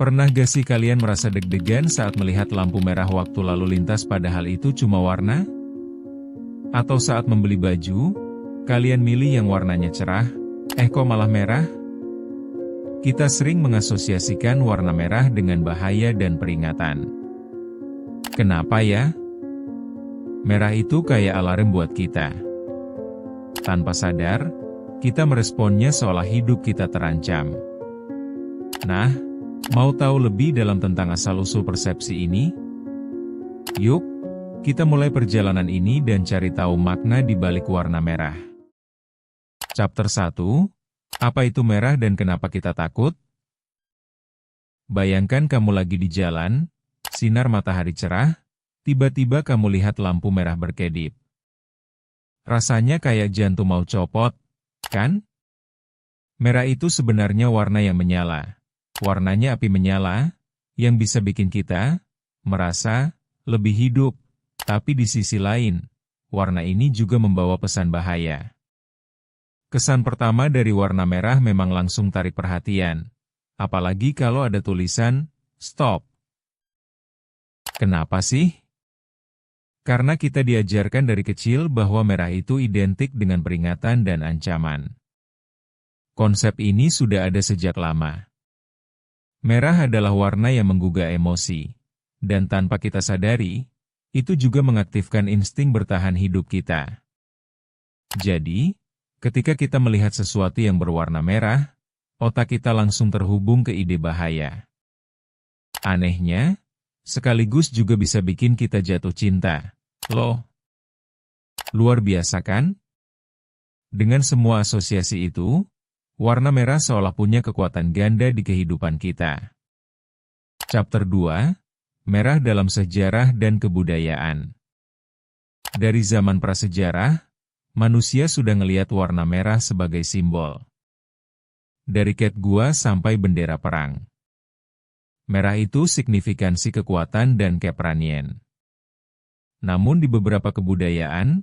Pernah gak sih kalian merasa deg-degan saat melihat lampu merah waktu lalu lintas padahal itu cuma warna? Atau saat membeli baju, kalian milih yang warnanya cerah, kok malah merah? Kita sering mengasosiasikan warna merah dengan bahaya dan peringatan. Kenapa ya? Merah itu kayak alarm buat kita. Tanpa sadar, kita meresponnya seolah hidup kita terancam. Nah, mau tahu lebih dalam tentang asal-usul persepsi ini? Yuk, kita mulai perjalanan ini dan cari tahu makna di balik warna merah. Chapter 1, apa itu merah dan kenapa kita takut? Bayangkan kamu lagi di jalan, sinar matahari cerah, tiba-tiba kamu lihat lampu merah berkedip. Rasanya kayak jantung mau copot, kan? Merah itu sebenarnya warna yang menyala. Warnanya api menyala, yang bisa bikin kita merasa lebih hidup. Tapi di sisi lain, warna ini juga membawa pesan bahaya. Kesan pertama dari warna merah memang langsung tarik perhatian. Apalagi kalau ada tulisan, stop. Kenapa sih? Karena kita diajarkan dari kecil bahwa merah itu identik dengan peringatan dan ancaman. Konsep ini sudah ada sejak lama. Merah adalah warna yang menggugah emosi, dan tanpa kita sadari, itu juga mengaktifkan insting bertahan hidup kita. Jadi, ketika kita melihat sesuatu yang berwarna merah, otak kita langsung terhubung ke ide bahaya. Anehnya, sekaligus juga bisa bikin kita jatuh cinta. Loh, luar biasa kan? Dengan semua asosiasi itu, warna merah seolah punya kekuatan ganda di kehidupan kita. Chapter 2, Merah dalam Sejarah dan Kebudayaan. Dari zaman prasejarah, manusia sudah ngelihat warna merah sebagai simbol. Dari cat gua sampai bendera perang. Merah itu signifikansi kekuatan dan keberanian. Namun di beberapa kebudayaan,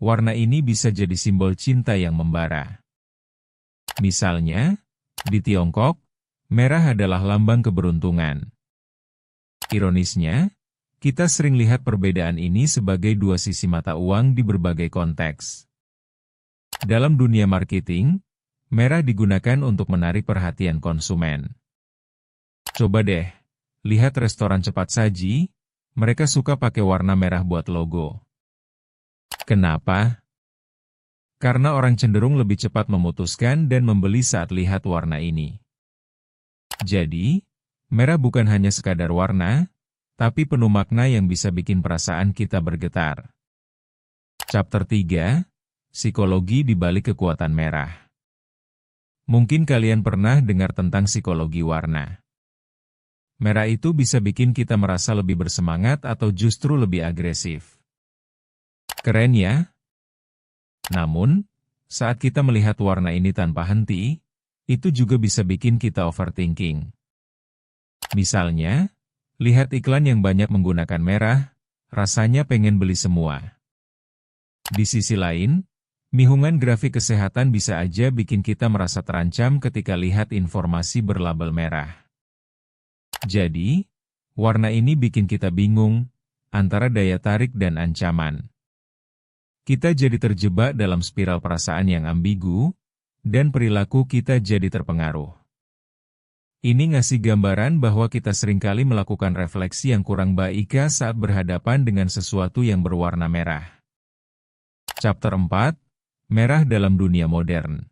warna ini bisa jadi simbol cinta yang membara. Misalnya, di Tiongkok, merah adalah lambang keberuntungan. Ironisnya, kita sering lihat perbedaan ini sebagai dua sisi mata uang di berbagai konteks. Dalam dunia marketing, merah digunakan untuk menarik perhatian konsumen. Coba deh, lihat restoran cepat saji, mereka suka pakai warna merah buat logo. Kenapa? Karena orang cenderung lebih cepat memutuskan dan membeli saat lihat warna ini. Jadi, merah bukan hanya sekadar warna, tapi penuh makna yang bisa bikin perasaan kita bergetar. Chapter 3, Psikologi di balik kekuatan merah. Mungkin kalian pernah dengar tentang psikologi warna. Merah itu bisa bikin kita merasa lebih bersemangat atau justru lebih agresif. Keren ya? Namun, saat kita melihat warna ini tanpa henti, itu juga bisa bikin kita overthinking. Misalnya, lihat iklan yang banyak menggunakan merah, rasanya pengen beli semua. Di sisi lain, mihungan grafik kesehatan bisa aja bikin kita merasa terancam ketika lihat informasi berlabel merah. Jadi, warna ini bikin kita bingung antara daya tarik dan ancaman. Kita jadi terjebak dalam spiral perasaan yang ambigu, dan perilaku kita jadi terpengaruh. Ini ngasih gambaran bahwa kita seringkali melakukan refleksi yang kurang baik saat berhadapan dengan sesuatu yang berwarna merah. Chapter 4, Merah dalam Dunia Modern.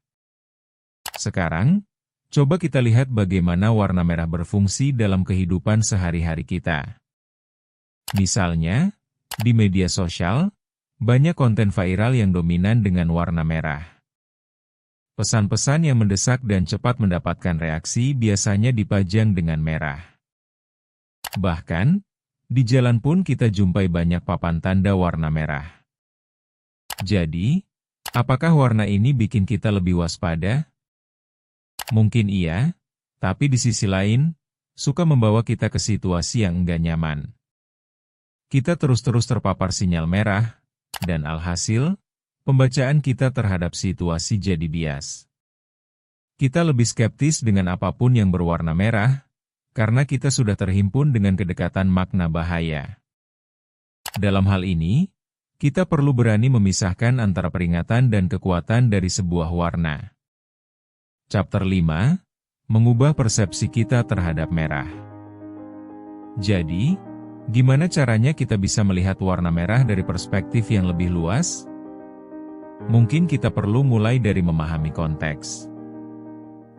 Sekarang, coba kita lihat bagaimana warna merah berfungsi dalam kehidupan sehari-hari kita. Misalnya, di media sosial, banyak konten viral yang dominan dengan warna merah. Pesan-pesan yang mendesak dan cepat mendapatkan reaksi biasanya dipajang dengan merah. Bahkan, di jalan pun kita jumpai banyak papan tanda warna merah. Jadi, apakah warna ini bikin kita lebih waspada? Mungkin iya, tapi di sisi lain, suka membawa kita ke situasi yang enggak nyaman. Kita terus-terus terpapar sinyal merah, dan alhasil, pembacaan kita terhadap situasi jadi bias. Kita lebih skeptis dengan apapun yang berwarna merah, karena kita sudah terhimpun dengan kedekatan makna bahaya. Dalam hal ini, kita perlu berani memisahkan antara peringatan dan kekuatan dari sebuah warna. Chapter 5, Mengubah persepsi kita terhadap merah. Jadi, gimana caranya kita bisa melihat warna merah dari perspektif yang lebih luas? Mungkin kita perlu mulai dari memahami konteks.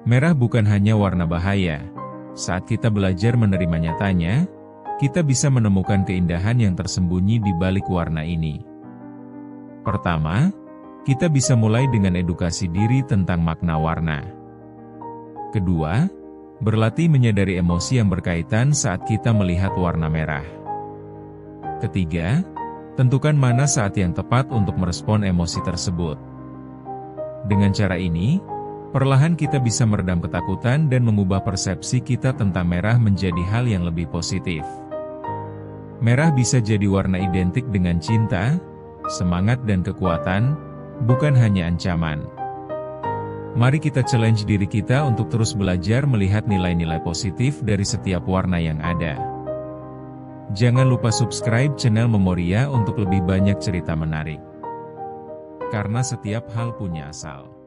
Merah bukan hanya warna bahaya. Saat kita belajar menerima nyatanya, kita bisa menemukan keindahan yang tersembunyi di balik warna ini. Pertama, kita bisa mulai dengan edukasi diri tentang makna warna. Kedua, berlatih menyadari emosi yang berkaitan saat kita melihat warna merah. Ketiga, tentukan mana saat yang tepat untuk merespon emosi tersebut. Dengan cara ini, perlahan kita bisa meredam ketakutan dan mengubah persepsi kita tentang merah menjadi hal yang lebih positif. Merah bisa jadi warna identik dengan cinta, semangat dan kekuatan, bukan hanya ancaman. Mari kita challenge diri kita untuk terus belajar melihat nilai-nilai positif dari setiap warna yang ada. Jangan lupa subscribe channel Memoria untuk lebih banyak cerita menarik. Karena setiap hal punya asal.